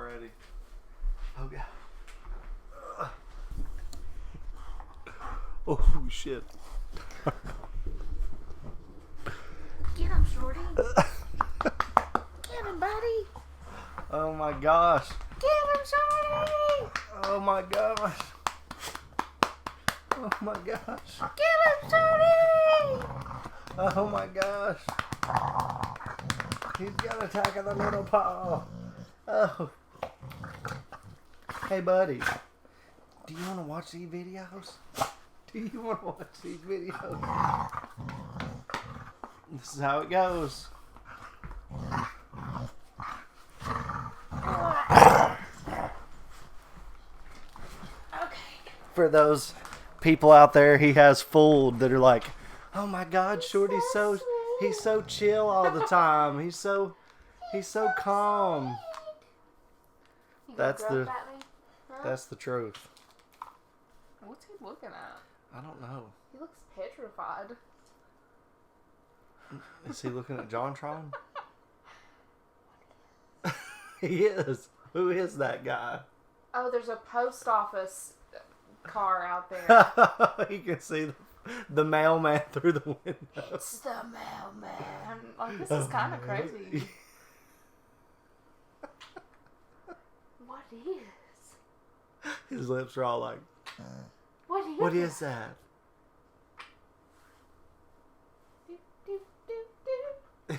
already. Oh, God. Oh, shit. Get him, Shorty. Get him, buddy. Oh, my gosh. Get him, Shorty. Oh, my gosh. Oh, my gosh. Get him, Shorty. Oh, my gosh. He's got attack of the little paw. Oh. Hey, buddy. Do you want to watch these videos? Do you want to watch these videos? This is how it goes. Okay. For those people out there he has fooled that are like, oh my God, Shorty's he's so chill all the time. He's so calm. That's the truth. What's he looking at? I don't know. He looks petrified. Is he looking at JonTron? He is. Who is that guy? Oh, there's a post office car out there. You can see the mailman through the window. It's the mailman. Like, this is kind of crazy. What is? His lips are all like, What is that? Do, do, do, do.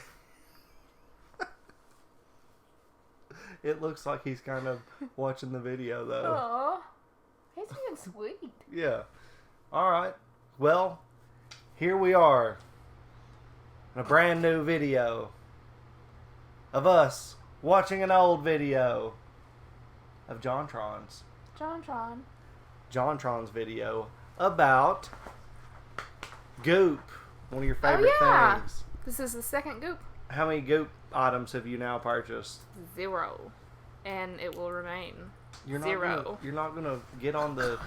It looks like he's kind of watching the video, though. Aw. He's being sweet. Yeah. All right. Well, here we are. In a brand new video of us watching an old video of JonTron's. JonTron's video about Goop. One of your favorite things. This is the second Goop. How many Goop items have you now purchased? 0. And it will remain. You're not 0. You're not gonna get on the.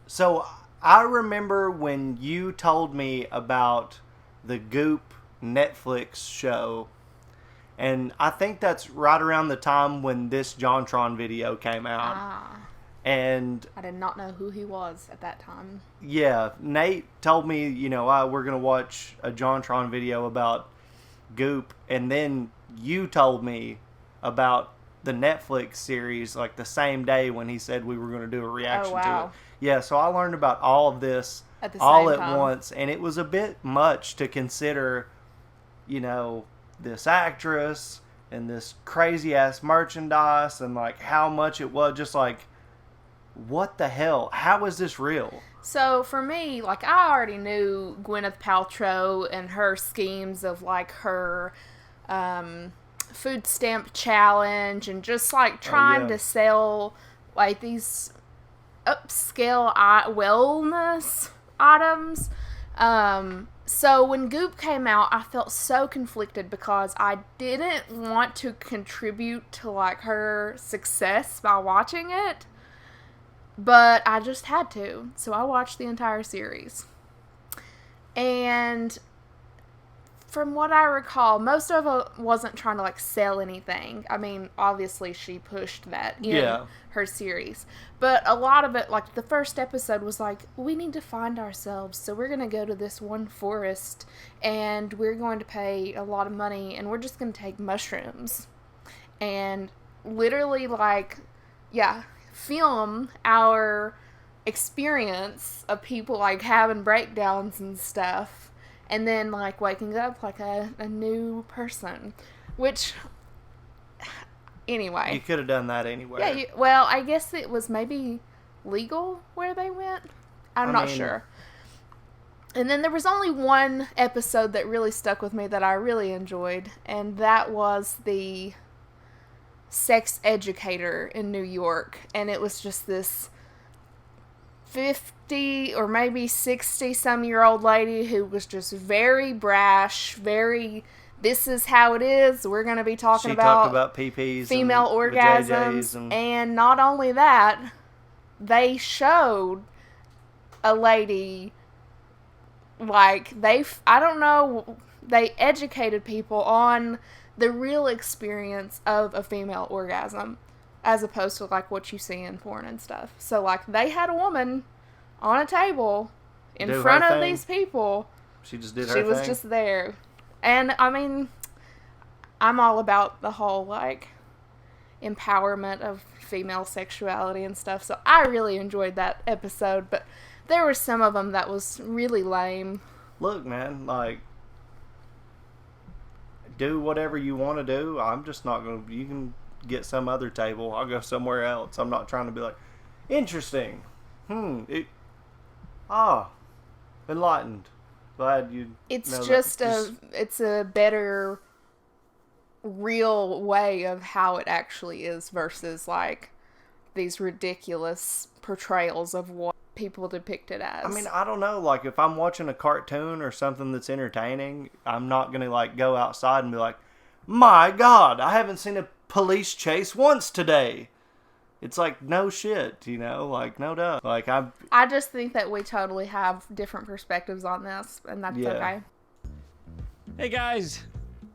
So I remember when you told me about the Goop Netflix show, and I think that's right around the time when this JonTron video came out. And I did not know who he was at that time. yeah, Nate told me, we're gonna watch a JonTron video about Goop, and then you told me about the Netflix series like the same day when he said we were going to do a reaction to it. Yeah, so I learned about all of this all at once, and it was a bit much to consider, this actress and this crazy ass merchandise and like how much it was. Just like, what the hell? How is this real? So for me, like, I already knew Gwyneth Paltrow and her schemes of like her food stamp challenge and just like trying to sell like these upscale wellness items. So when Goop came out, I felt so conflicted because I didn't want to contribute to like her success by watching it, but I just had to. So I watched the entire series. And from what I recall, most of it wasn't trying to like sell anything. I mean, obviously she pushed that in her series. But a lot of it, like the first episode was like, we need to find ourselves. So we're going to go to this one forest and we're going to pay a lot of money and we're just going to take mushrooms. And literally like, film our experience of people like having breakdowns and stuff. And then, like, waking up like a new person. Which, anyway. You could have done that anywhere. Yeah, well, I guess it was maybe legal where they went. I'm not sure. And then there was only one episode that really stuck with me that I really enjoyed. And that was the sex educator in New York. And it was just this 50 or maybe 60-some-year-old lady who was just very brash, this is how it is. We're going to be talking about PPs, female orgasms. And not only that, they showed a lady, like, they educated people on the real experience of a female orgasm, as opposed to like what you see in porn and stuff. So like they had a woman on a table in front of these people. She just did her thing. She was just there. And I mean, I'm all about the whole like empowerment of female sexuality and stuff. So I really enjoyed that episode, but there were some of them that was really lame. Look, man, like, do whatever you want to do. I'm just not going to... You can get some other table. I'll go somewhere else. I'm not trying to be like, interesting. Enlightened. Glad you It's know just that. it's a better real way of how it actually is versus like these ridiculous portrayals of what people depict it as. I mean, I don't know. Like, if I'm watching a cartoon or something that's entertaining, I'm not going to, like, go outside and be like, my God, I haven't seen a police chase once today. It's like, no shit, you know? Like, no doubt. Like, I just think that we totally have different perspectives on this, and that's okay. Hey, guys.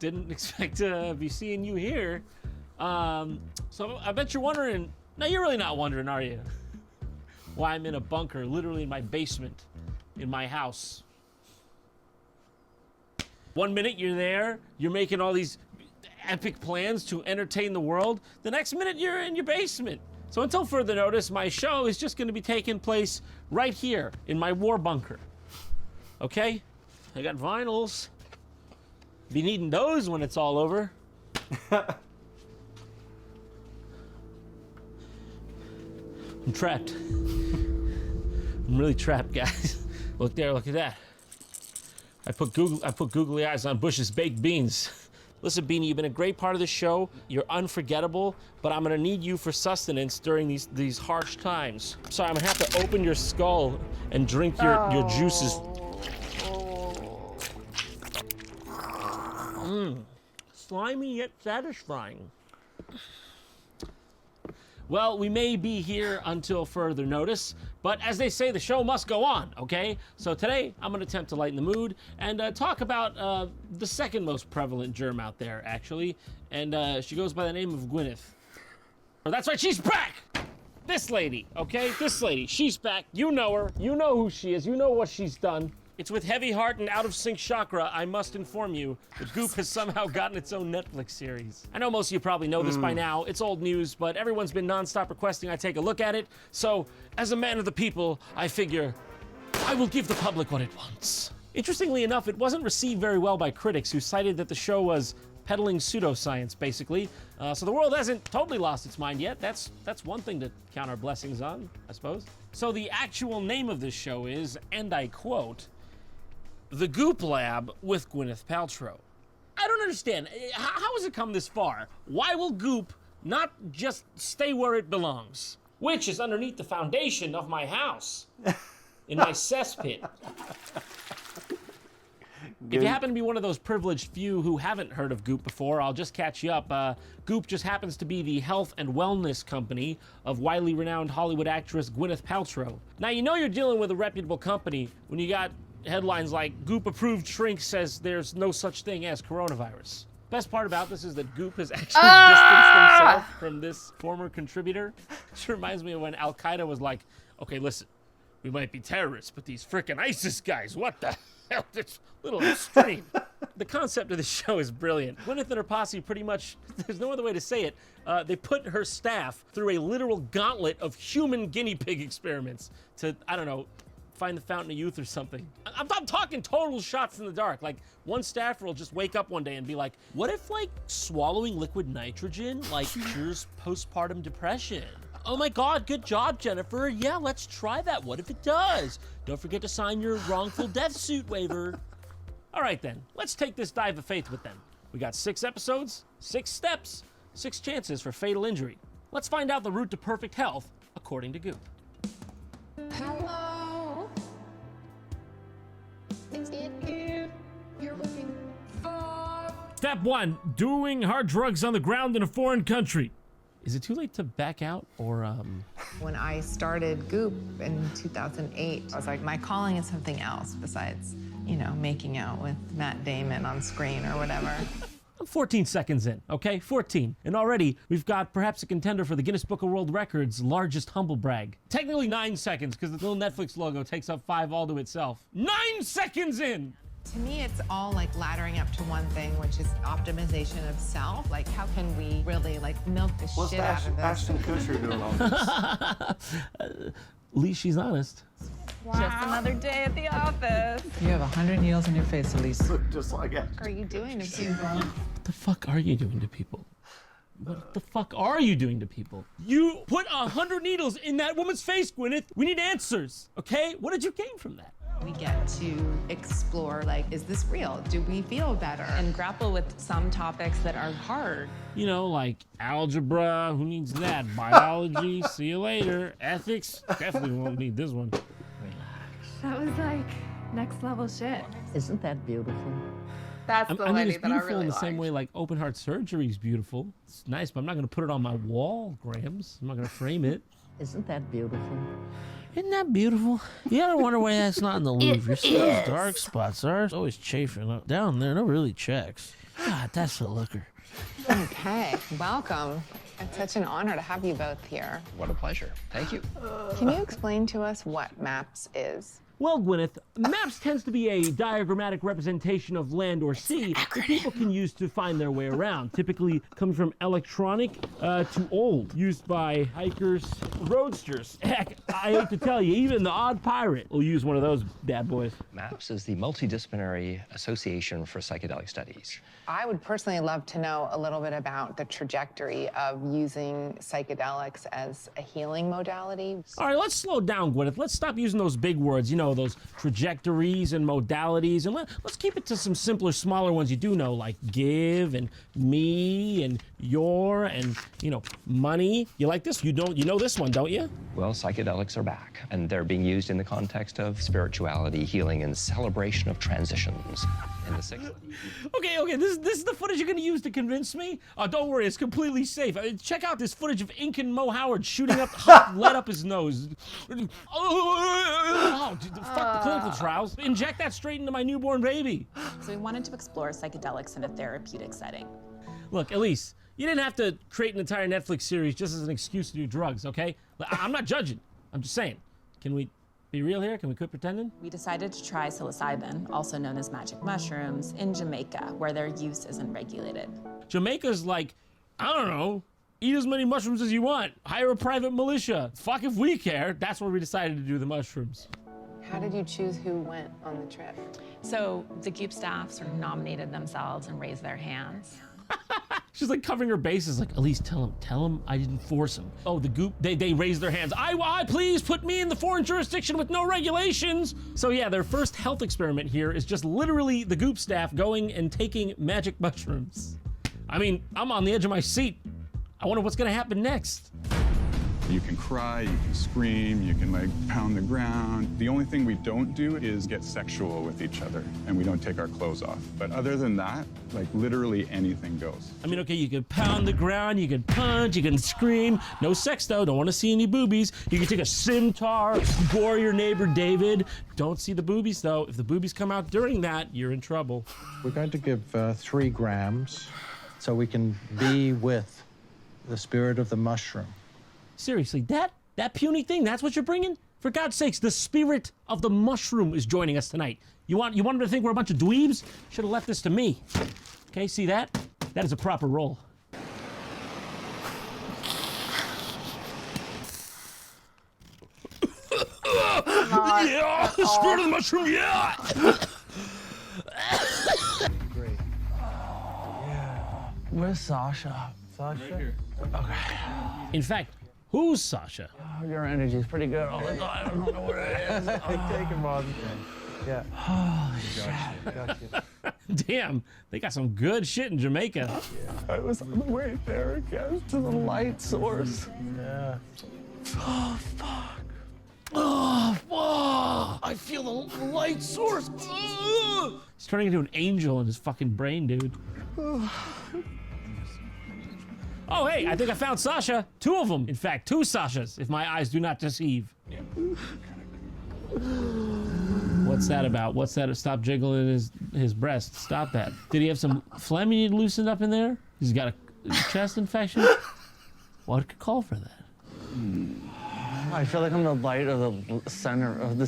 Didn't expect to be seeing you here. So I bet you're wondering... No, you're really not wondering, are you? Why I'm in a bunker, literally in my basement, in my house. One minute you're there, you're making all these epic plans to entertain the world. The next minute you're in your basement. So until further notice, my show is just going to be taking place right here in my war bunker. Okay? I got vinyls. Be needing those when it's all over. I'm trapped. I'm really trapped, guys. Look there, look at that. I put googly eyes on Bush's baked beans. Listen, Beanie, you've been a great part of the show. You're unforgettable, but I'm gonna need you for sustenance during these harsh times. Sorry, I'm gonna have to open your skull and drink your juices. Slimy yet satisfying. Well, we may be here until further notice, but as they say, the show must go on, okay? So today, I'm gonna attempt to lighten the mood and talk about the second most prevalent germ out there, actually, and she goes by the name of Gwyneth. Oh, that's right, she's back! This lady, okay? This lady, she's back. You know her, you know who she is, you know what she's done. It's with heavy heart and out of sync chakra, I must inform you, that Goop has somehow gotten its own Netflix series. I know most of you probably know this by now, it's old news, but everyone's been nonstop requesting I take a look at it, so as a man of the people, I figure I will give the public what it wants. Interestingly enough, it wasn't received very well by critics who cited that the show was peddling pseudoscience, basically. So the world hasn't totally lost its mind yet. That's one thing to count our blessings on, I suppose. So the actual name of this show is, and I quote, The Goop Lab with Gwyneth Paltrow. I don't understand. How has it come this far? Why will Goop not just stay where it belongs? Which is underneath the foundation of my house. In my cesspit. If you happen to be one of those privileged few who haven't heard of Goop before, I'll just catch you up. Goop just happens to be the health and wellness company of widely renowned Hollywood actress Gwyneth Paltrow. Now, you know you're dealing with a reputable company when you got headlines like, Goop-approved shrink says there's no such thing as coronavirus. Best part about this is that Goop has actually distanced himself from this former contributor. Which reminds me of when Al-Qaeda was like, okay, listen, we might be terrorists, but these frickin' ISIS guys, what the hell? It's a little extreme. The concept of the show is brilliant. Gwyneth and her posse pretty much, there's no other way to say it, they put her staff through a literal gauntlet of human guinea pig experiments to, I don't know, find the fountain of youth or something. I'm talking total shots in the dark. Like, one staffer will just wake up one day and be like, what if, like, swallowing liquid nitrogen, like, cures postpartum depression? Oh my God, good job, Jennifer. Yeah, let's try that. What if it does? Don't forget to sign your wrongful death suit waiver. All right, then. Let's take this dive of faith with them. We got 6 episodes, 6 steps, 6 chances for fatal injury. Let's find out the route to perfect health, according to Goop. Hello? Is it you you're looking for? Step 1, doing hard drugs on the ground in a foreign country. Is it too late to back out, or, When I started Goop in 2008, I was like, my calling is something else besides, you know, making out with Matt Damon on screen or whatever. I'm 14 seconds in, okay? 14. And already we've got perhaps a contender for the Guinness Book of World Records largest humble brag. Technically 9 seconds because the little Netflix logo takes up 5 all to itself. 9 seconds in! To me, it's all like laddering up to one thing, which is optimization of self. Like, how can we really like milk the shit out of this? Ashton Kutcher doing all this? At least she's honest. Wow. Just another day at the office. You have 100 needles in your face, Elise. Just like that. What are you doing to people? What the fuck are you doing to people? What the fuck are you doing to people? You put 100 needles in that woman's face, Gwyneth. We need answers, okay? What did you gain from that? We get to explore, like, is this real? Do we feel better? And grapple with some topics that are hard. You know, like algebra, who needs that? Biology, see you later. Ethics, definitely won't need this one. That was like next level shit. Isn't that beautiful? That's the lady it's that I beautiful really in the liked. same way like open heart surgery is beautiful. It's nice, but I'm not gonna put it on my wall, Grams. I'm not gonna frame it. Isn't that beautiful? Isn't that beautiful? You ever wonder why that's not in the Louvre? You see those dark spots are always chafing up down there. No really checks. God, that's a looker. Okay, welcome. It's such an honor to have you both here. What a pleasure. Thank you. Can you explain to us what MAPS is? Well, Gwyneth, maps tends to be a diagrammatic representation of land or sea that people can use to find their way around. Typically coming from electronic to old, used by hikers, roadsters. Heck, I hate to tell you, even the odd pirate will use one of those bad boys. MAPS is the Multidisciplinary Association for Psychedelic Studies. I would personally love to know a little bit about the trajectory of using psychedelics as a healing modality. All right, let's slow down, Gwyneth. Let's stop using those big words, you know, those trajectories and modalities, and let's keep it to some simpler, smaller ones you do know, like give and me and your and, you know, money. You like this? You know this one, don't you? Well, psychedelics are back, and they're being used in the context of spirituality, healing, and celebration of transitions. In the 60s. Okay, this is the footage you're gonna use to convince me? Oh, don't worry, it's completely safe. Check out this footage of Incan Mo Howard shooting up hot lead up his nose. Oh, dude, fuck the clinical trials. Inject that straight into my newborn baby. So we wanted to explore psychedelics in a therapeutic setting. Look, Elise, you didn't have to create an entire Netflix series just as an excuse to do drugs, okay? I'm not judging. I'm just saying. Can we be real here? Can we quit pretending? We decided to try psilocybin, also known as magic mushrooms, in Jamaica, where their use isn't regulated. Jamaica's like, I don't know, eat as many mushrooms as you want. Hire a private militia. Fuck if we care. That's where we decided to do the mushrooms. How did you choose who went on the trip? So the Goop staff sort of nominated themselves and raised their hands. She's like covering her bases, like, Elise, tell him I didn't force him. Oh, the Goop, they raised their hands. I please put me in the foreign jurisdiction with no regulations. So yeah, their first health experiment here is just literally the Goop staff going and taking magic mushrooms. I mean, I'm on the edge of my seat. I wonder what's gonna happen next. You can cry, you can scream, you can like pound the ground. The only thing we don't do is get sexual with each other, and we don't take our clothes off. But other than that, like literally anything goes. I mean, okay, you can pound the ground, you can punch, you can scream. No sex though, don't want to see any boobies. You can take a scimitar, gore your neighbor David. Don't see the boobies though. If the boobies come out during that, you're in trouble. We're going to give 3 grams so we can be with the spirit of the mushroom. Seriously, that puny thing, that's what you're bringing? For God's sakes, the spirit of the mushroom is joining us tonight. You want them to think we're a bunch of dweebs? Should have left this to me. Okay, see that? That is a proper role. Yeah, the spirit of the mushroom, yeah! Great. Yeah. Where's Sasha? Sasha? Right here. Okay. In fact, who's Sasha? Oh, your energy's pretty good all the time. I don't know where it is. Take him on. Yeah. Oh, shit. Got you. Damn, they got some good shit in Jamaica. I was on the way there again to the light source. Yeah. Oh, fuck. Oh, fuck. I feel the light source. Ugh. He's turning into an angel in his fucking brain, dude. Oh, hey, I think I found Sasha. 2 of them. In fact, 2 Sashas, if my eyes do not deceive. Yeah. What's that about? What's that? Stop jiggling his breast. Stop that. Did he have some phlegm he loosened up in there? He's got a chest infection? What could call for that? I feel like I'm the light of the center of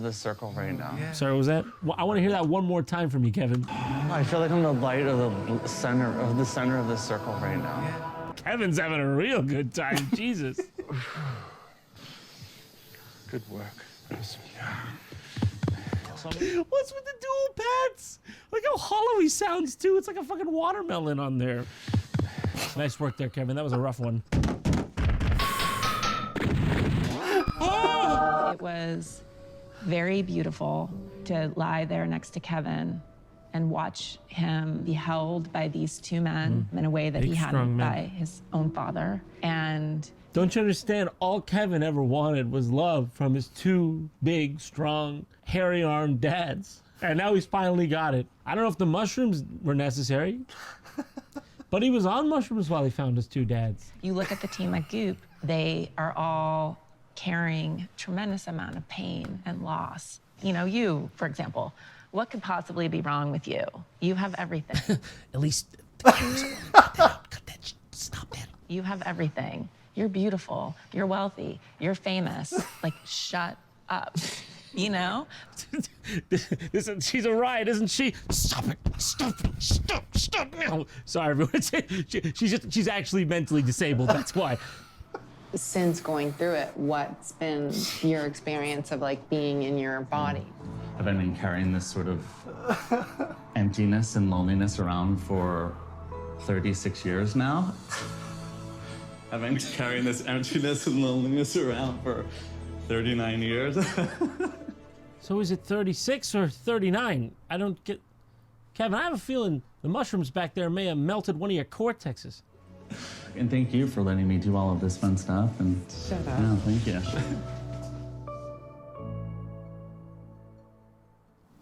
the circle right now. Yeah. Sorry, was that? Well, I want to hear that one more time from you, Kevin. I feel like I'm the light of the center of the circle right now. Yeah. Kevin's having a real good time. Jesus. Good work. What's with the dual pads? Like how hollow he sounds too. It's like a fucking watermelon on there. Nice work there, Kevin. That was a rough one. It was very beautiful to lie there next to Kevin and watch him be held by these two men in a way that he hadn't by his own father. And don't you understand? All Kevin ever wanted was love from his two big, strong, hairy-armed dads. And now he's finally got it. I don't know if the mushrooms were necessary, but he was on mushrooms while he found his two dads. You look at the team at Goop, they are all carrying tremendous amount of pain and loss. You know, you, for example, what could possibly be wrong with you? You have everything. At least the cameras are on. Cut that. Stop that. You have everything. You're beautiful. You're wealthy. You're famous. Like, shut up. You know? She's a riot, isn't she? Stop it. Stop it. Stop now. Sorry, everyone. She's actually mentally disabled. That's why. Since going through it, what's been your experience of like being in your body? I've been carrying this sort of emptiness and loneliness around for 36 years now. I've been carrying this emptiness and loneliness around for 39 years. So is it 36 or 39? I don't get... Kevin, I have a feeling the mushrooms back there may have melted one of your cortexes. And thank you for letting me do all of this fun stuff. And shut up. Yeah, thank you.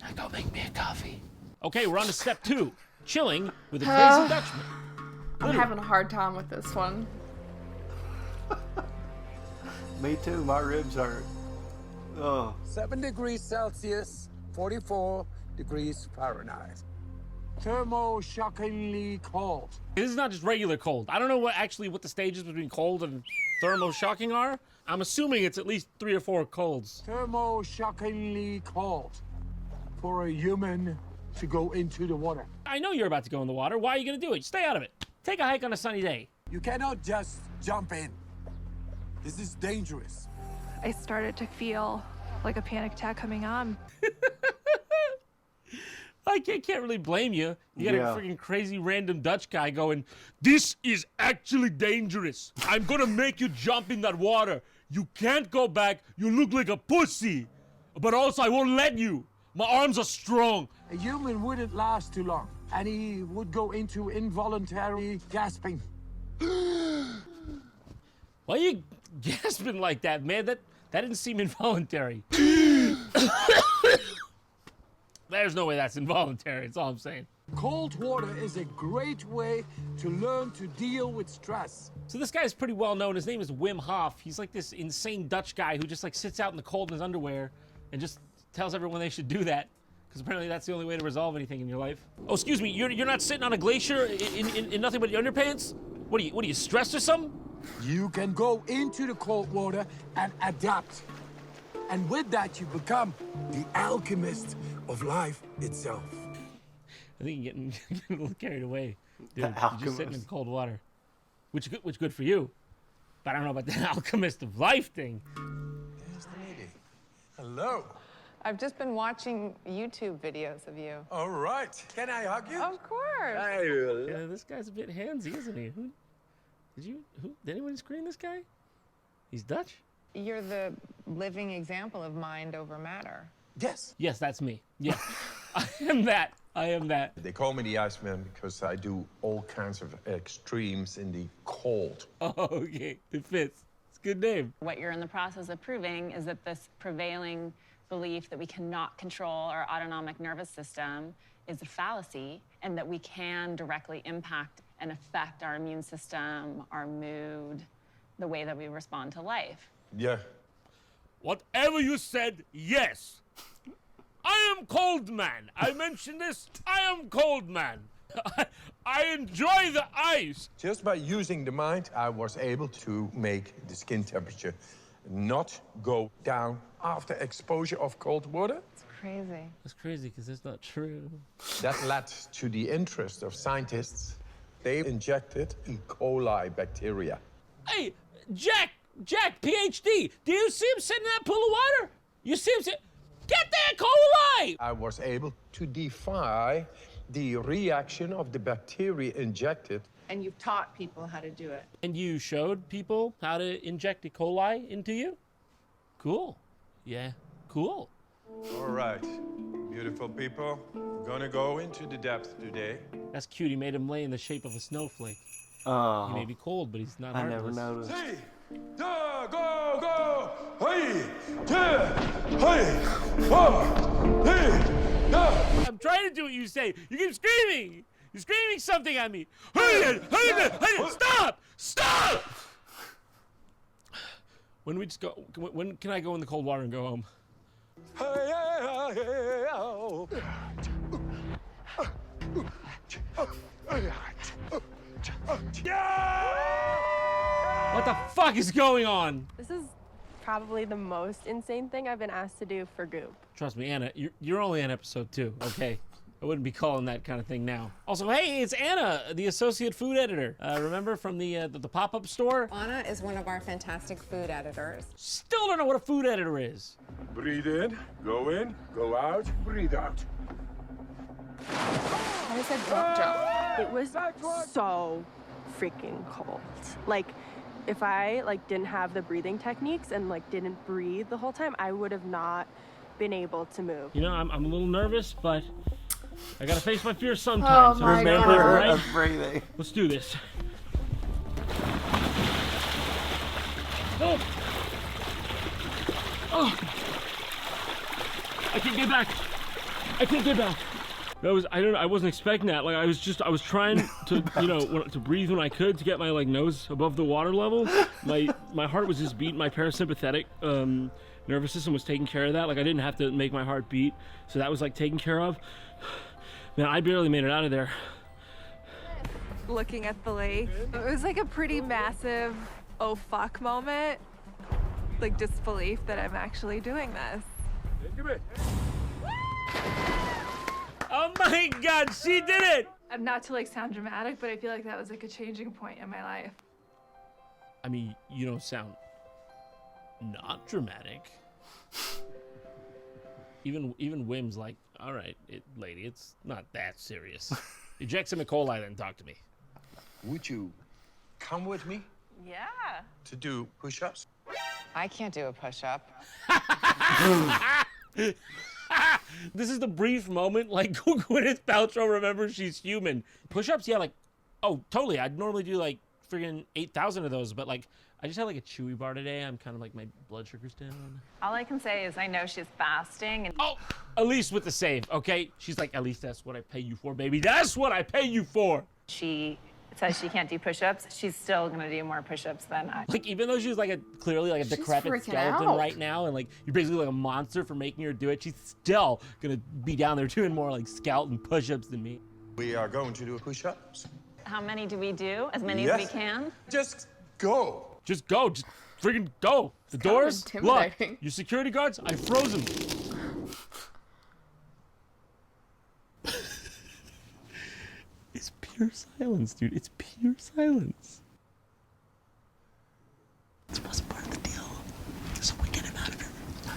Now go make me a coffee. Okay, we're on to step 2. Chilling with a crazy Dutchman. I'm having a hard time with this one. Me too. My ribs hurt. Oh. 7 degrees Celsius, 44 degrees Fahrenheit. Thermo-shockingly cold. This is not just regular cold. I don't know what the stages between cold and thermo-shocking are. I'm assuming it's at least 3 or 4 colds. Thermo-shockingly cold for a human to go into the water. I know you're about to go in the water. Why are you going to do it? Stay out of it. Take a hike on a sunny day. You cannot just jump in. This is dangerous. I started to feel like a panic attack coming on. I can't really blame you. You got a freaking crazy random Dutch guy going, "This is actually dangerous. I'm gonna make you jump in that water. You can't go back. You look like a pussy. But also, I won't let you. My arms are strong." A human wouldn't last too long, and he would go into involuntary gasping. Why are you gasping like that, man? That didn't seem involuntary. There's no way that's involuntary, that's all I'm saying. Cold water is a great way to learn to deal with stress. So this guy's pretty well known. His name is Wim Hof. He's like this insane Dutch guy who just like sits out in the cold in his underwear and just tells everyone they should do that. Because apparently that's the only way to resolve anything in your life. Oh, excuse me, you're not sitting on a glacier in nothing but your underpants? What are you stressed or something? You can go into the cold water and adapt. And with that, you become the alchemist of life itself. I think you're getting a little carried away. Dude, you're just sitting in cold water. Which good for you. But I don't know about the alchemist of life thing. There's the lady. Hello. I've just been watching YouTube videos of you. All right. Can I hug you? Of course. Yeah, this guy's a bit handsy, isn't he? Did anyone screen this guy? He's Dutch? You're the living example of mind over matter. Yes. Yes, that's me. Yeah. I am that. They call me the Iceman because I do all kinds of extremes in the cold. Oh, okay. It fits. It's a good name. What you're in the process of proving is that this prevailing belief that we cannot control our autonomic nervous system is a fallacy, and that we can directly impact and affect our immune system, our mood, the way that we respond to life. Yeah. Whatever you said, yes. I am cold man. I mentioned this. I am cold man. I enjoy the ice. Just by using the mind, I was able to make the skin temperature not go down after exposure of cold water. It's crazy. That's crazy because it's not true. That led to the interest of scientists. They injected E. coli bacteria. Hey, Jack, PhD. Do you see him sitting in that pool of water? You see him sit? Get that coli! I was able to defy the reaction of the bacteria injected. And you've taught people how to do it. And you showed people how to inject E. coli into you? Cool. Yeah, cool. All right, beautiful people. We're gonna go into the depth today. That's cute. He made him lay in the shape of a snowflake. Oh. He may be cold, but he's not I heartless. never noticed. Hey, da, go, hey, da, hey, oh, hey, da. I'm trying to do what you say. You keep screaming. You're screaming something at me. Hey, stop! Stop! When we just go? When can I go in the cold water and go home? What the fuck is going on? This is probably the most insane thing I've been asked to do for Goop. Trust me, Anna, you're only on episode 2, okay? I wouldn't be calling that kind of thing now. Also, hey, it's Anna, the associate food editor. Remember from the pop-up store? Anna is one of our fantastic food editors. Still don't know what a food editor is. Breathe in, go out, breathe out. I said drop jump. It was so freaking cold. Like, if I didn't have the breathing techniques and didn't breathe the whole time, I would have not been able to move. You know, I'm a little nervous, but I gotta face my fears sometimes. Oh my Remember God. of breathing. Let's do this. Oh! Oh! I can't get back. I can't get back. I wasn't expecting that. Like I was trying to, to breathe when I could to get my nose above the water level. My heart was just beating. My parasympathetic nervous system was taking care of that. Like I didn't have to make my heart beat, so that was taken care of. Man, I barely made it out of there. Looking at the lake, it was a pretty massive oh fuck moment. Disbelief that I'm actually doing this. Oh my God, she did it! Not to sound dramatic, but I feel that was a changing point in my life. I mean, you don't sound not dramatic. Even Wim's all right, lady, it's not that serious. Eject some E. coli, then talk to me. Would you come with me Yeah. to do push-ups? I can't do a push-up. This is the brief moment, Gwyneth Paltrow remembers she's human. Push-ups, yeah, oh, totally. I'd normally do friggin' 8,000 of those, but I just had a Chewy bar today. I'm kind of my blood sugar's down. All I can say is I know she's fasting and Oh, Elise with the save, okay? She's at least that's what I pay you for, baby. That's what I pay you for. she says she can't do push-ups. She's still gonna do more push-ups than I. Even though she's clearly a decrepit freaking skeleton out. right now, and you're basically a monster for making her do it, she's still gonna be down there doing more skeleton push-ups than me. We are going to do push-ups. How many do we do? As many Yes. as we can? Just go. Just go, just friggin' go. The kind of doors, look, intimidating. your security guards, I froze them. It's pure silence, dude. It's pure silence. This wasn't part of the deal. So we get him out of here.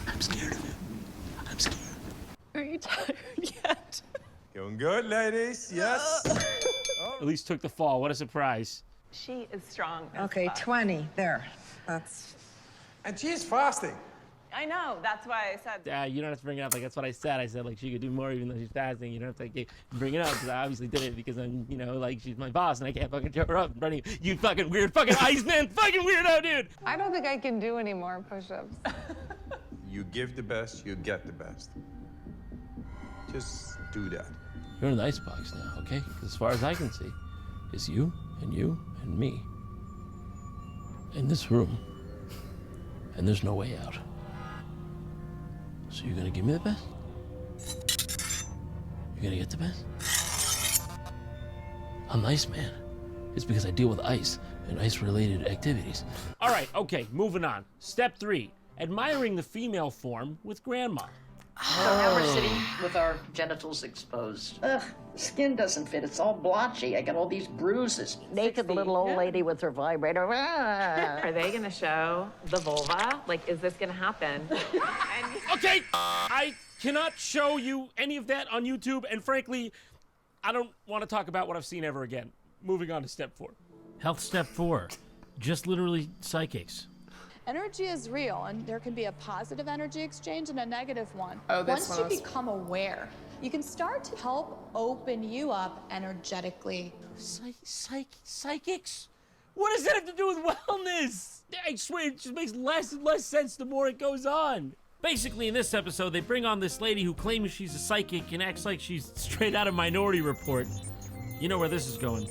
I'm scared of him. I'm scared. Are you tired yet? Going good, ladies. Yes. At least took the fall. What a surprise. She is strong. as Okay, fuck. 20. There. That's... And she's fasting. I know. That's why I said. You don't have to bring it up. That's what I said. I said she could do more even though she's fasting. You don't have to bring it up because I obviously did it because I'm, she's my boss and I can't fucking show her up in front of you. You fucking weird fucking Iceman fucking weirdo, dude. I don't think I can do any more push-ups. You give the best, you get the best. Just do that. You're in the icebox now, okay? 'Cause as far as I can see, it's you and me in this room, and there's no way out. So you're gonna give me the best? You're gonna get to bed? I'm Iceman. It's because I deal with ice and ice-related activities. All right, okay, moving on. Step 3, admiring the female form with grandma. So now we're sitting with our genitals exposed. Ugh, the skin doesn't fit. It's all blotchy. I got all these bruises. Naked little old lady with her vibrator. Are they gonna show the vulva? Like, is this gonna happen? Okay, I cannot show you any of that on YouTube, and frankly, I don't want to talk about what I've seen ever again. Moving on to step 4. Health step 4, just literally psychics. Energy is real, and there can be a positive energy exchange and a negative one. Oh, this Once one you was- become aware, you can start to help open you up energetically. Psychics? What does that have to do with wellness? I swear, it just makes less and less sense the more it goes on. Basically, in this episode, they bring on this lady who claims she's a psychic and acts like she's straight out of Minority Report. You know where this is going.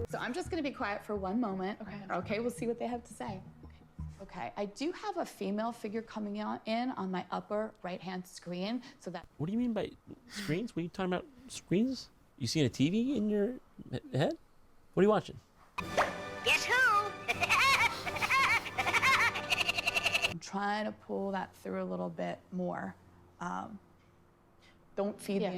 So I'm just gonna be quiet for one moment. Okay, we'll see what they have to say. Okay, I do have a female figure coming in on my upper right-hand screen, so that... What do you mean by screens? What are you talking about? Screens? You seeing a TV in your head? What are you watching? Guess who? I'm trying to pull that through a little bit more. Don't feed the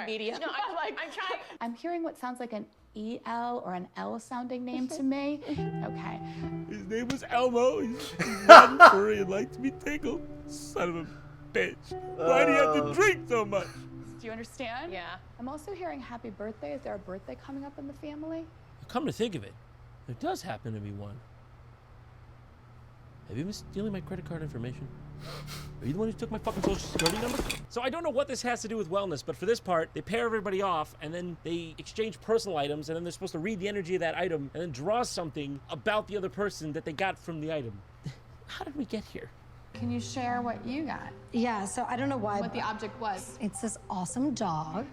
media. No, I'm trying. I'm hearing what sounds like an EL or an L sounding name to me. Okay. His name was Elmo. He's one furry and liked to be tickled. Son of a bitch. Why do you have to drink so much? Do you understand? Yeah. I'm also hearing happy birthday. Is there a birthday coming up in the family? Come to think of it, there does happen to be one. Have you been stealing my credit card information? Are you the one who took my fucking social security number? So I don't know what this has to do with wellness, but for this part, they pair everybody off, and then they exchange personal items, and then they're supposed to read the energy of that item, and then draw something about the other person that they got from the item. How did we get here? Can you share what you got? Yeah, so I don't know why. What the object was? It's this awesome dog.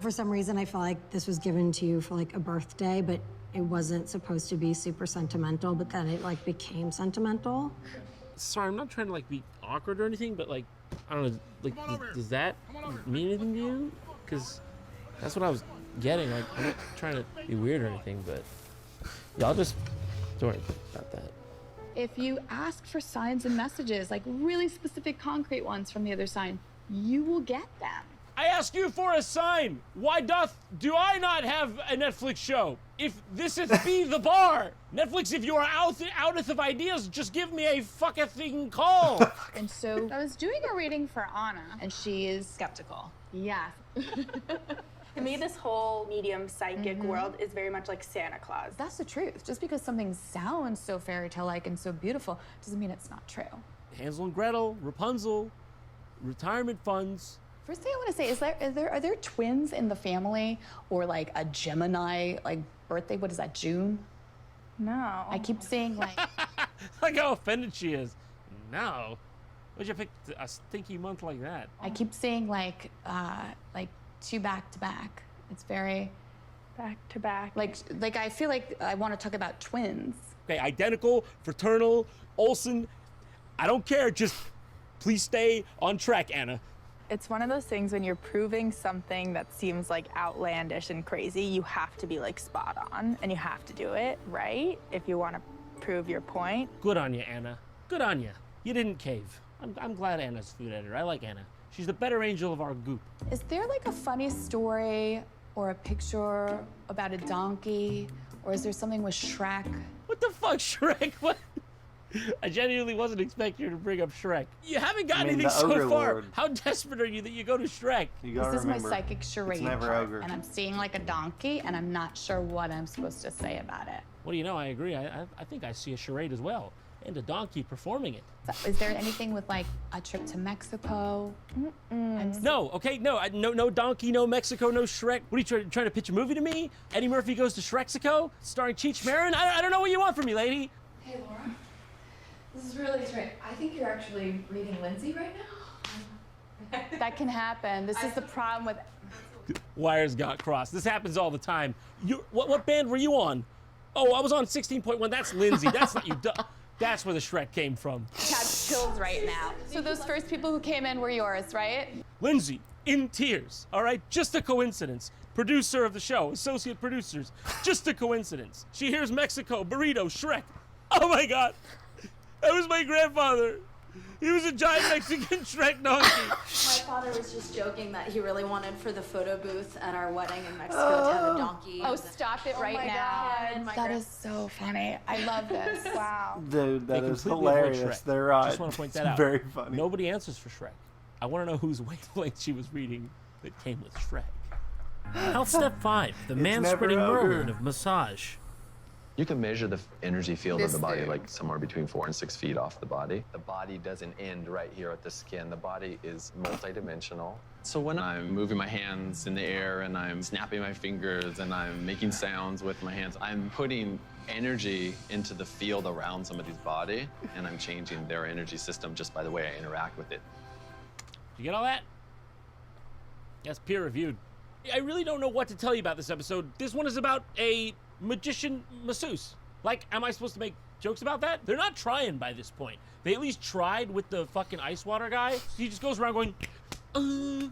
For some reason, I feel like this was given to you for like a birthday, but it wasn't supposed to be super sentimental, but then it like became sentimental. Sorry, I'm not trying to like be awkward or anything, but like, I don't know, like, does that mean anything to you? Because that's what I was getting. Like, I'm not trying to be weird or anything, but y'all just don't worry about that. If you ask for signs and messages, like really specific, concrete ones from the other sign, you will get them. I ask you for a sign. Why do I not have a Netflix show? If this is be the bar. Netflix, if you are outeth of ideas, just give me a fucking call. And so I was doing a reading for Anna, and she is skeptical. Yes. To me, this whole medium psychic world is very much like Santa Claus. That's the truth. Just because something sounds so fairy tale-like and so beautiful doesn't mean it's not true. Hansel and Gretel, Rapunzel, retirement funds. First thing I want to say is are there twins in the family, or like a Gemini like birthday? What is that, June? No. I keep saying like. Like how offended she is. No. Why'd you pick a stinky month like that? I keep saying like two back to back. It's very back to back. Like I feel like I want to talk about twins. Okay, identical, fraternal, Olsen. I don't care. Just please stay on track, Anna. It's one of those things when you're proving something that seems like outlandish and crazy, you have to be like spot on and you have to do it right if you want to prove your point. Good on you, Anna. Good on you. You didn't cave. I'm glad Anna's food editor. I like Anna. She's the better angel of our goop. Is there like a funny story or a picture about a donkey, or is there something with Shrek? What the fuck, Shrek? What? I genuinely wasn't expecting you to bring up Shrek. You haven't got anything so far. Lord. How desperate are you that you go to Shrek? You gotta This is remember, my psychic charade it's never part, ogre. and I'm seeing like a donkey, and I'm not sure what I'm supposed to say about it. What do you know? I agree. I think I see a charade as well, and a donkey performing it. Is there anything with like a trip to Mexico? No, okay, no donkey, no Mexico, no Shrek. What are you trying to pitch a movie to me? Eddie Murphy Goes to Shrexico, starring Cheech Marin? I don't know what you want from me, lady. Hey, Laura. This is really strange. I think you're actually reading Lindsay right now. That can happen. This is the problem with. Wires got crossed. This happens all the time. What band were you on? Oh, I was on 16.1. That's Lindsay. That's not you. That's where the Shrek came from. I have chills right now. So those first people who came in were yours, right? Lindsay, in tears, all right? Just a coincidence. Producer of the show, associate producers, just a coincidence. She hears Mexico, burrito, Shrek. Oh my God, that was my grandfather. He was a giant Mexican Shrek donkey. My father was just joking that he really wanted for the photo booth at our wedding in Mexico to have a donkey. Oh, stop it right now. God. That is so funny. I love this. Wow. Dude, that is completely avoid hilarious. Shrek. They're right. Just want to point that It's out. very funny. Nobody answers for Shrek. I want to know whose wavelength she was reading that came with Shrek. Health step 5, the man-spreading whirlwind of massage. You can measure the energy field of This the body dude. like somewhere between 4 and 6 feet off the body. The body doesn't end right here at the skin. The body is multidimensional. So when I'm moving my hands in the air and I'm snapping my fingers and I'm making sounds with my hands, I'm putting energy into the field around somebody's body, and I'm changing their energy system just by the way I interact with it. You get all that? That's peer-reviewed. I really don't know what to tell you about this episode. This one is about a magician masseuse. Like, am I supposed to make jokes about that? They're not trying by this point. They at least tried with the fucking ice water guy. He just goes around going, and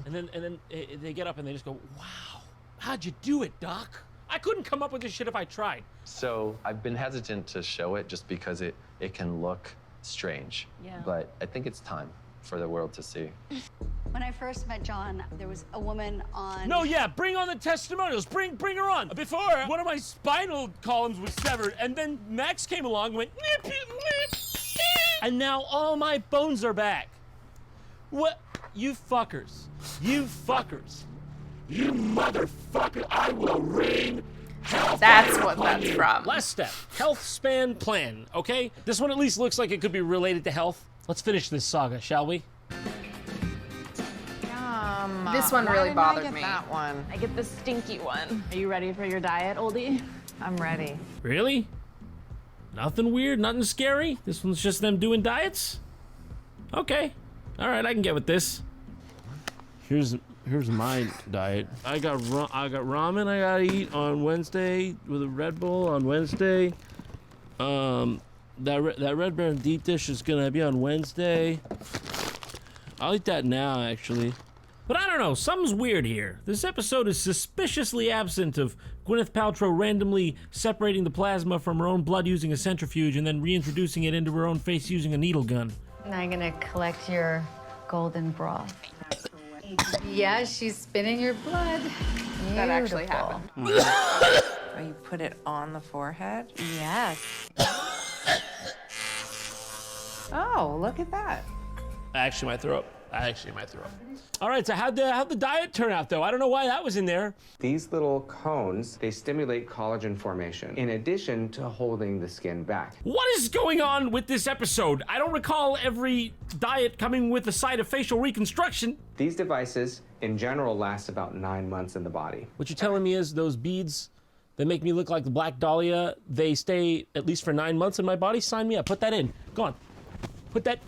then they get up and they just go, wow, how'd you do it, Doc? I couldn't come up with this shit if I tried. So I've been hesitant to show it just because it can look strange. Yeah. But I think it's time for the world to see. When I first met John, there was a woman on... No, yeah, bring on the testimonials. Bring her on. Before, one of my spinal columns was severed, and then Max came along and went, nip, nip, and now all my bones are back. What? You fuckers. You fuckers. You motherfucker, I will rain. That's what that's from. Last step, health span plan, okay? This one at least looks like it could be related to health. Let's finish this saga, shall we? This one Why really didn't I bothered get me. that one? I get the stinky one. Are you ready for your diet, oldie? I'm ready. Really? Nothing weird, nothing scary? This one's just them doing diets? Okay. All right, I can get with this. Here's my diet. I got ramen I gotta eat on Wednesday with a Red Bull on Wednesday. That red bear and deep dish is gonna be on Wednesday. I'll eat that now, actually. But I don't know, something's weird here. This episode is suspiciously absent of Gwyneth Paltrow randomly separating the plasma from her own blood using a centrifuge and then reintroducing it into her own face using a needle gun. Now I'm gonna collect your golden broth. Yeah, she's spinning your blood. That actually Beautiful. happened. Oh, you put it on the forehead? Yes. Oh, look at that. I actually might throw up. All right, so how'd the diet turn out, though? I don't know why that was in there. These little cones, they stimulate collagen formation, in addition to holding the skin back. What is going on with this episode? I don't recall every diet coming with a side of facial reconstruction. These devices, in general, last about 9 months in the body. What you're telling me is those beads that make me look like the Black Dahlia, they stay at least for 9 months in my body? Sign me up. Put that in. Go on. Put that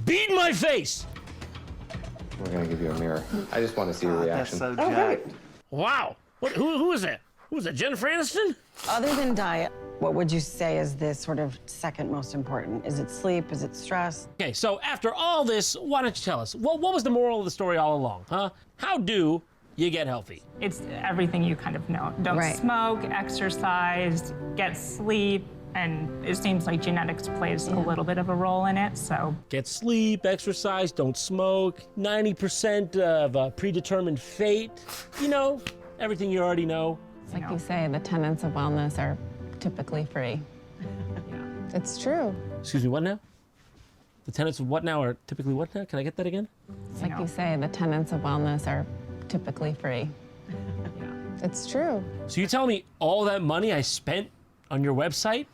bead in my face. We're gonna give you a mirror. I just want to see your reaction. That's so jacked. Wow. Who is that? Who is that, Jennifer Aniston? Other than diet, what would you say is the sort of second most important? Is it sleep? Is it stress? Okay, so after all this, why don't you tell us? What was the moral of the story all along, huh? How do you get healthy? It's everything you kind of know. Don't smoke, exercise, get sleep, and it seems like genetics plays a little bit of a role in it, so. Get sleep, exercise, don't smoke, 90% of a predetermined fate. You know, everything you already know. Like you say, the tenets of wellness are typically free. It's true. Excuse me, what now? The tenets of what now are typically what now? Can I get that again? It's like you say, the tenets of wellness are typically free. It's true. So you tell me all that money I spent on your website,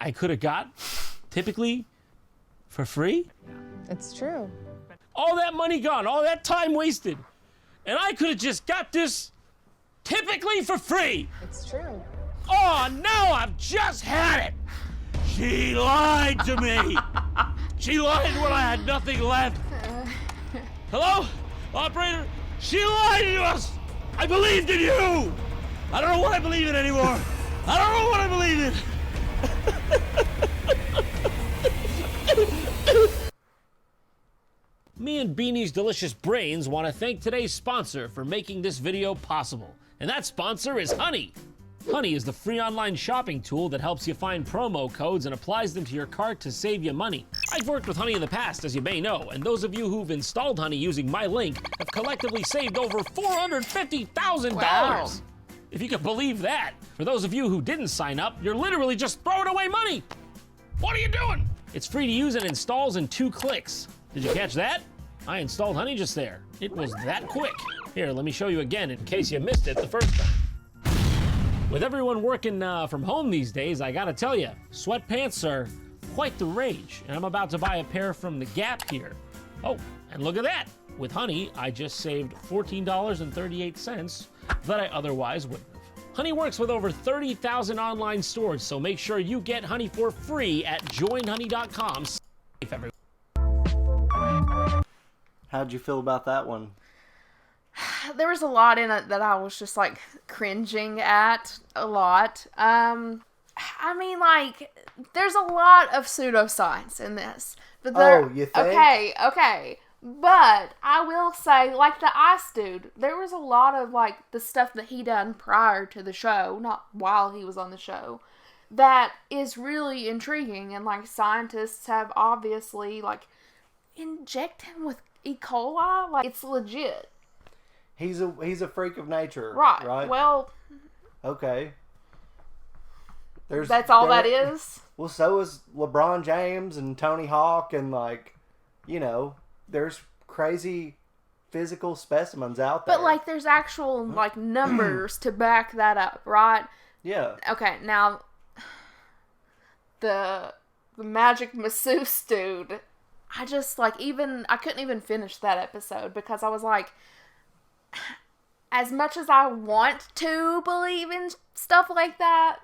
I could have got typically for free? It's true. All that money gone, all that time wasted, and I could have just got this typically for free. It's true. Oh, now I've just had it. She lied to me. She lied when I had nothing left. Hello? Operator? She lied to us. I believed in you. I don't know what I believe in anymore. I don't know what I believe in. Me and Beanie's delicious brains want to thank today's sponsor for making this video possible. And that sponsor is Honey. Honey is the free online shopping tool that helps you find promo codes and applies them to your cart to save you money. I've worked with Honey in the past, as you may know, and those of you who've installed Honey using my link have collectively saved over $450,000. Wow. If you can believe that. For those of you who didn't sign up, you're literally just throwing away money. What are you doing? It's free to use and installs in 2 clicks. Did you catch that? I installed Honey just there. It was that quick. Here, let me show you again in case you missed it the first time. With everyone working from home these days, I gotta tell you, sweatpants are quite the rage, and I'm about to buy a pair from the Gap here. Oh, and look at that. With Honey, I just saved $14.38 that I otherwise wouldn't have. Honey works with over 30,000 online stores, so make sure you get Honey for free at joinhoney.com. Safe, everyone. How'd you feel about that one? There was a lot in it that I was just like cringing at a lot. I mean, like, there's a lot of pseudoscience in this. But Oh, you think? Okay. But I will say, like the ice dude, there was a lot of like the stuff that he done prior to the show, not while he was on the show, that is really intriguing. And like scientists have obviously like inject him with E. coli. Like, it's legit. He's a freak of nature, Right. right? Well, okay. That's all that is? Well, so is LeBron James and Tony Hawk, and like, you know, there's crazy physical specimens out there. but like there's actual like numbers to back that up, right? Yeah. Okay, now the magic masseuse dude, I just like I couldn't even finish that episode because I was like, as much as I want to believe in stuff like that,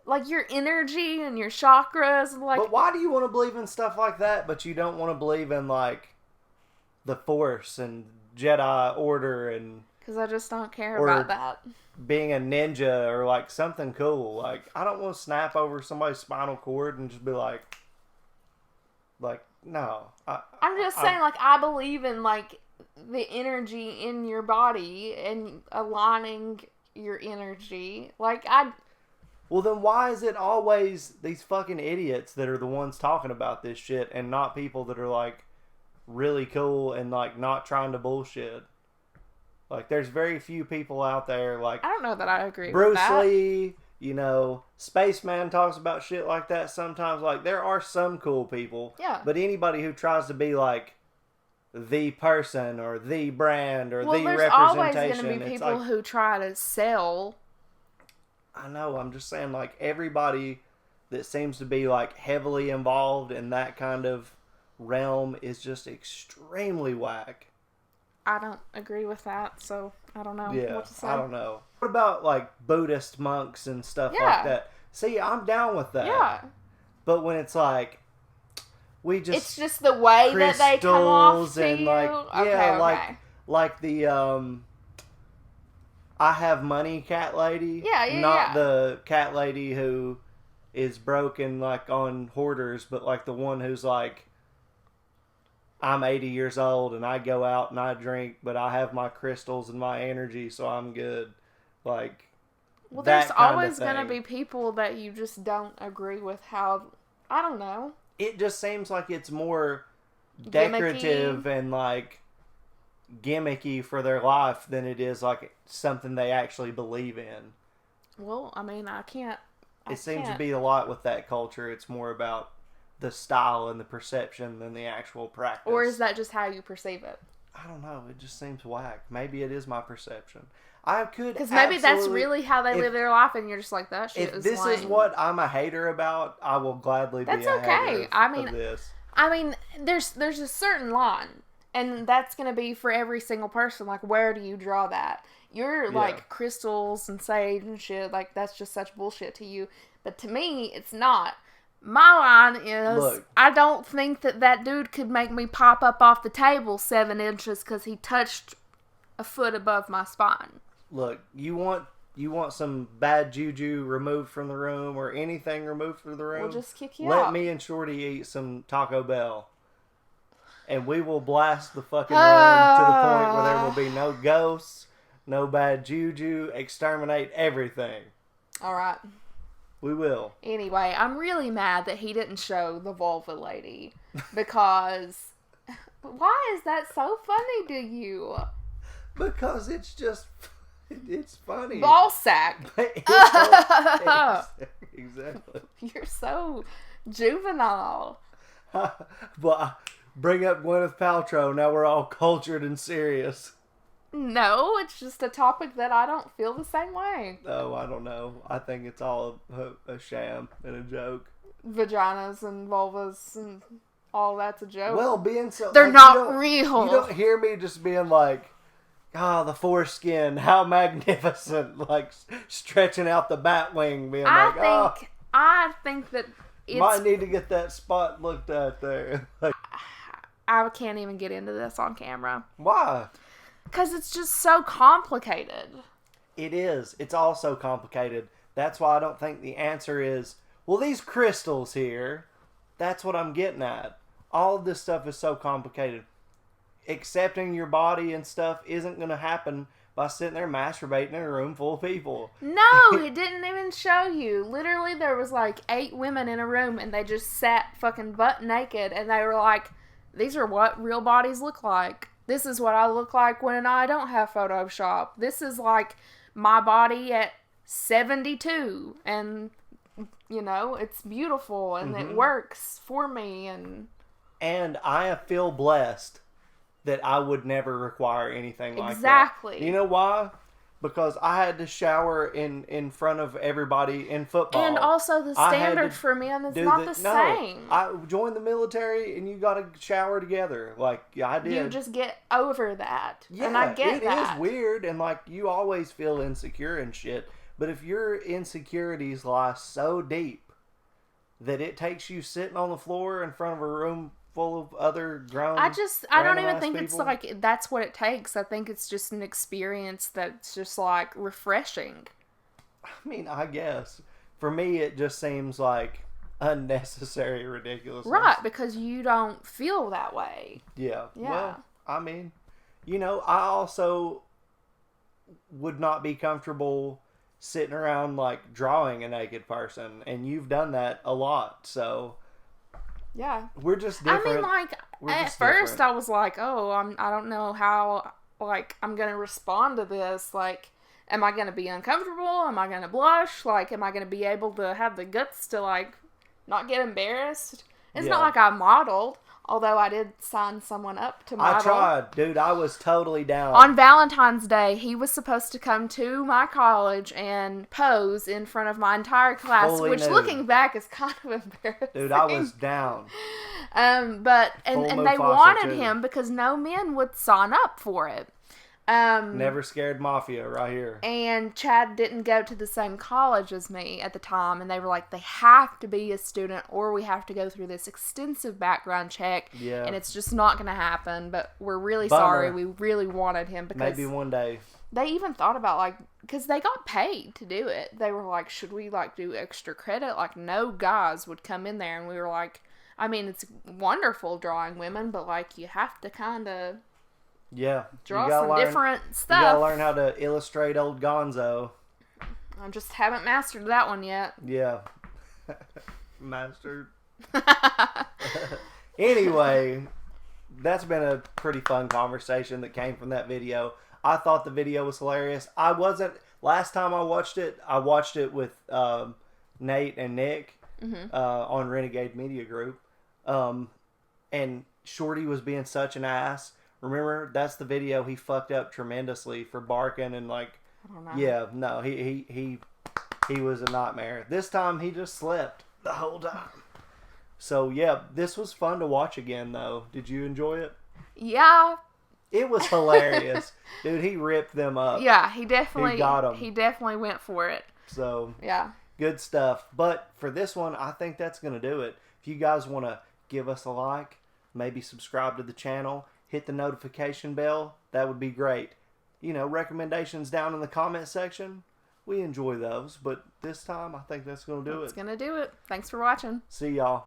like your energy and your chakras, like. But why do you want to believe in stuff like that, but you don't want to believe in like the Force and Jedi Order and? Because I just don't care about that. Being a ninja or like something cool. Like, I don't want to snap over somebody's spinal cord and just be like no. I'm just saying, like, I believe in like the energy in your body and aligning your energy. Like, Well, then why is it always these fucking idiots that are the ones talking about this shit and not people that are like really cool and like not trying to bullshit? Like, there's very few people out there like I don't know that I agree Bruce with that. Lee, you know, Spaceman talks about shit like that sometimes. Like, there are some cool people. Yeah. But anybody who tries to be like the person or the brand or the there's representation, always going to be it's people like, who try to sell. I know, I'm just saying, like, everybody that seems to be like heavily involved in that kind of realm is just extremely whack. I don't agree with that, so I don't know Yeah, what to say. I don't know. What about like Buddhist monks and stuff Yeah. like that? See, I'm down with that. Yeah. But when it's like It's just the way that they come off to and you. like Okay. like the I have money cat lady. Yeah, Not the cat lady who is broken like on hoarders, but like the one who's like, I'm 80 years old and I go out and I drink, but I have my crystals and my energy, so I'm good. Like, Well, that there's kind of always going to thing. be people that you just don't agree with how, I don't know. It just seems like it's more decorative and like gimmicky for their life than it is like something they actually believe in. Well, I mean, I can't. It seems to be a lot with that culture. It's more about the style and the perception than the actual practice. Or is that just how you perceive it? I don't know. It just seems whack. Maybe it is my perception. I could Because maybe that's absolutely- really how they live their life, and you're just like, that shit If is this is lame. what I'm a hater about, I will gladly That's be a okay. hater of, I mean, of this. there's a certain line, and that's gonna be for every single person. Like, where do you draw that? You're like crystals and sage and shit. Like, that's just such bullshit to you. But to me, it's not. My line is, Look. I don't think that dude could make me pop up off the table 7 inches because he touched a foot above my spine. Look, you want some bad juju removed from the room or anything removed from the room? We'll just kick you Let out. me and Shorty eat some Taco Bell. and we will blast the fucking room to the point where there will be no ghosts, no bad juju, exterminate everything. All right. We will. Anyway, I'm really mad that he didn't show the vulva lady because why is that so funny to you? Because it's just, it's funny. Ball sack. Exactly. You're so juvenile. But bring up Gwyneth Paltrow. Now we're all cultured and serious. No, it's just a topic that I don't feel the same way. Oh, I don't know. I think it's all a sham and a joke. Vaginas and vulvas and all that's a joke. Well, being so... They're like, not real. You don't hear me just being like, the foreskin, how magnificent, like stretching out the bat wing, being I think that it's... Might need to get that spot looked at there. Like, I can't even get into this on camera. Why? Because it's just so complicated. It is. It's all so complicated. That's why I don't think the answer is, well, these crystals here, that's what I'm getting at. All of this stuff is so complicated. Accepting your body and stuff isn't going to happen by sitting there masturbating in a room full of people. No, it didn't even show you. Literally, there was like 8 women in a room and they just sat fucking butt naked and they were like, these are what real bodies look like. This is what I look like when I don't have Photoshop. This is like my body at 72. And, you know, it's beautiful and it works for me. And I feel blessed that I would never require anything like that. Exactly. You know why? Because I had to shower in front of everybody in football. And also the standard for men is not the same. I joined the military and you got to shower together. Like, yeah, I did. You just get over that. Yeah, and I get that. It is weird and like you always feel insecure and shit. But if your insecurities lie so deep that it takes you sitting on the floor in front of a room full of other grown I don't even think people. it's like that's what it takes. I think it's just an experience that's just like refreshing. I mean, I guess for me it just seems like unnecessary ridiculousness. Right, because you don't feel that way. Yeah. Well, I mean, you know, I also would not be comfortable sitting around like drawing a naked person, and you've done that a lot, so yeah, we're just different. I mean, like at first I was like, oh, I don't know how like I'm gonna respond to this. Like, am I gonna be uncomfortable? Am I gonna blush? Like, am I gonna be able to have the guts to like not get embarrassed? It's not like I modeled, although I did sign someone up to model. I tried, dude. I was totally down. On Valentine's Day, he was supposed to come to my college and pose in front of my entire class, Fully which nude. Looking back is kind of embarrassing. Dude, I was down. But they wanted him because no men would sign up for it. Never Scared Mafia right here. And Chad didn't go to the same college as me at the time, and they were like, they have to be a student or we have to go through this extensive background check. Yeah. And it's just not going to happen, but we're really sorry. We really wanted him because maybe one day. They even thought about like, because they got paid to do it. They were like, should we like do extra credit? Like no guys would come in there, and we were like, I mean, it's wonderful drawing women, but like you have to kind of draw some different stuff. You gotta learn how to illustrate old Gonzo. I just haven't mastered that one yet. Yeah. Mastered. Anyway, that's been a pretty fun conversation that came from that video. I thought the video was hilarious. Last time I watched it with Nate and Nick on Renegade Media Group. And Shorty was being such an ass. Remember, that's the video he fucked up tremendously for barking and like, I don't know. Yeah, no, he was a nightmare. This time he just slept the whole time. So yeah, this was fun to watch again though. Did you enjoy it? Yeah. It was hilarious. Dude, he ripped them up. Yeah, he definitely got them. He definitely went for it. So yeah. Good stuff. But for this one, I think that's going to do it. If you guys want to give us a like, maybe subscribe to the channel, hit the notification bell, that would be great. You know, recommendations down in the comment section. We enjoy those, but this time I think that's going to do it. It's going to do it. Thanks for watching. See y'all.